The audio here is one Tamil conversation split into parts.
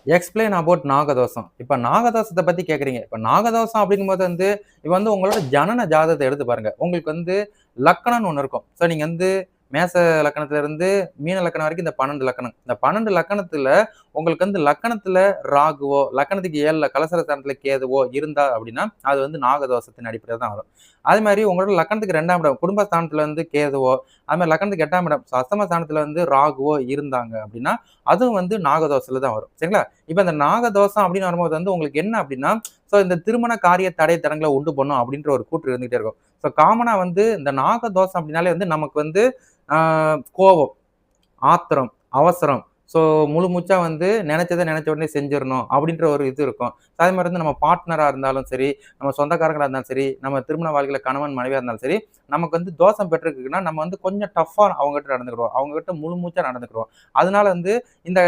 Explain about நாகதோஷம். இப்ப நாகதோஷத்த பத்தி கேட்கிறீங்க. இப்ப நாகதோஷம் அப்படிங்கும்போது இப்ப உங்களோட ஜனன ஜாதகத்த எடுத்து பாருங்க. உங்களுக்கு லக்கணம்னு ஒண்ணு இருக்கும். ஸோ நீங்க மேச லக்கணத்துல இருந்து மீன லக்கணம் வரைக்கும் இந்த 12 லக்கணம். இந்த 12 லக்கணத்துல உங்களுக்கு லக்கணத்துல ராகுவோ, லக்கணத்துக்கு 7ல கலசர ஸ்தானத்துல கேதுவோ இருந்தா அப்படின்னா, அது நாகதோஷத்தின் அடிப்படையில தான் வரும். அதே மாரி உங்களோட லக்கணத்துக்கு 2ஆம் இடம் குடும்பஸ்தானத்துல கேதுவோ, அது மாரி லக்கணத்துக்கு 8ஆம் இடம் அஸ்தம ஸ்தானத்துல ராகுவோ இருந்தாங்க அப்படின்னா, அதுவும் நாகதோஷத்துல தான் வரும். சரிங்களா? இப்ப இந்த நாகதோஷம் அப்படின்னு வரும்போது உங்களுக்கு என்ன அப்படின்னா, ஸோ இந்த திருமண காரிய தடை தடங்கள உண்டு பண்ணும் அப்படின்ற ஒரு கூற்று இருந்துகிட்டே இருக்கும். ஸோ காமனா இந்த நாகதோஷம் அப்படின்னாலே நமக்கு ஆ கோவம், ஆத்திரம், அவசரம். ஸோ முழு மூச்சா நெனச்சத நெனச்ச உடனே செஞ்சிரணும் அப்படின்ற ஒரு இது இருக்கும். அதே மாரி நம்ம பார்ட்னரா இருந்தாலும் சரி, நம்ம சொந்தக்காரங்களா இருந்தாலும் சரி, நம்ம திருமண வாழ்க்கையில கணவன் மனைவியா இருந்தாலும் சரி, நமக்கு தோஷம் பெற்றிருக்குன்னா, நம்ம கொஞ்சம் டஃப்பா அவங்ககிட்ட நடந்துக்கிடுவோம். அவங்ககிட்ட முழு மூச்சா நடந்துக்கிடுவோம். அதனால இந்த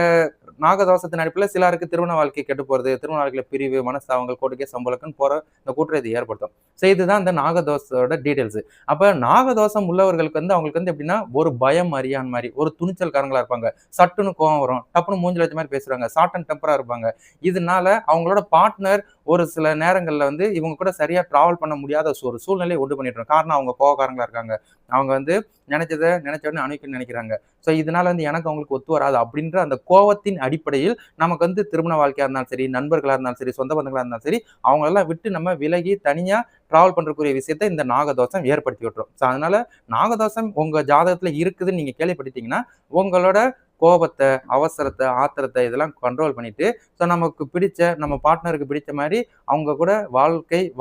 நாகதோஷத்தின் அடிப்படையில சிலருக்கு திருமண வாழ்க்கை கெட்டு போறது, திருமண வாழ்க்கையில பிரிவு, மனஸ்தாபங்கள், கோர்ட்டு கேஸ், வம்பு போற இந்த கூற்று இது ஏற்படுத்தும். ஸோ இதுதான் இந்த நாகதோஷத்தோட டீடைல்ஸ். அப்ப நாகதோஷம் உள்ளவர்களுக்கு அவங்களுக்கு எப்படின்னா, ஒரு பயம் அறியான் மாரி, ஒரு துணிச்சல்காரங்களா இருப்பாங்க. சட்டுன்னு கோவம் வரும். டப்புன்னு மூஞ்சில அடிச்ச மாரி பேசுறாங்க. ஷார்ட் அண்ட் டெம்பரா இருப்பாங்க. இதனால அவங்களோட பார்ட்னர் ஒரு சில நேரங்கள்ல இவங்க கூட சரியா டிராவல் பண்ண முடியாத ஒரு சூழ்நிலையை உண்டு பண்ணிட்டுரும். காரணம் அவங்க கோவக்காரங்களா இருக்காங்க. அவங்க நினைச்சத நினைச்ச உடனே அணுகிக்கணும்னு நினைக்கிறாங்க. ஸோ இதனால எனக்கு அவங்களுக்கு ஒத்து வராது அப்படின்ற அந்த கோவத்தின் அடிப்படையில் நமக்கு திருமண வாழ்க்கையா இருந்தாலும் சரி, நண்பர்களா இருந்தாலும் சரி, சொந்த பந்தங்களா இருந்தாலும் சரி, அவங்களெல்லாம் விட்டு நம்ம விலகி தனியா டிராவல் பண்றக்கூடிய விஷயத்த இந்த நாகதோஷம் ஏற்படுத்தி விட்டுரும். ஸோ அதனால நாகதோஷம் உங்க ஜாதகத்துல இருக்குதுன்னு நீங்க கேள்விப்பட்டுட்டீங்கன்னா, உங்களோட கோபத்த, அவசரத்த, ஆத்திரத்த இதெல்லாம் கண்ட்ரோல் பண்ணிட்டு, ஸோ நமக்கு பிடிச்ச நம்ம பார்ட்னருக்கு பிடிச்ச மாரி அவங்க கூட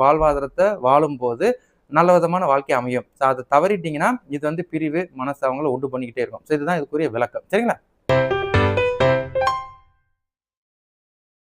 வாழ்வாதாரத்த வாழும்போது நல்ல விதமான வாழ்க்கை அமையும். ஸோ அத தவறிட்டீங்கன்னா, இது பிரிவு, மனஸ்தாபங்கள உண்டு பண்ணிக்கிட்டே இருக்கும். ஸோ இதுதான் இதுக்குரிய விளக்கம். சரிங்களா?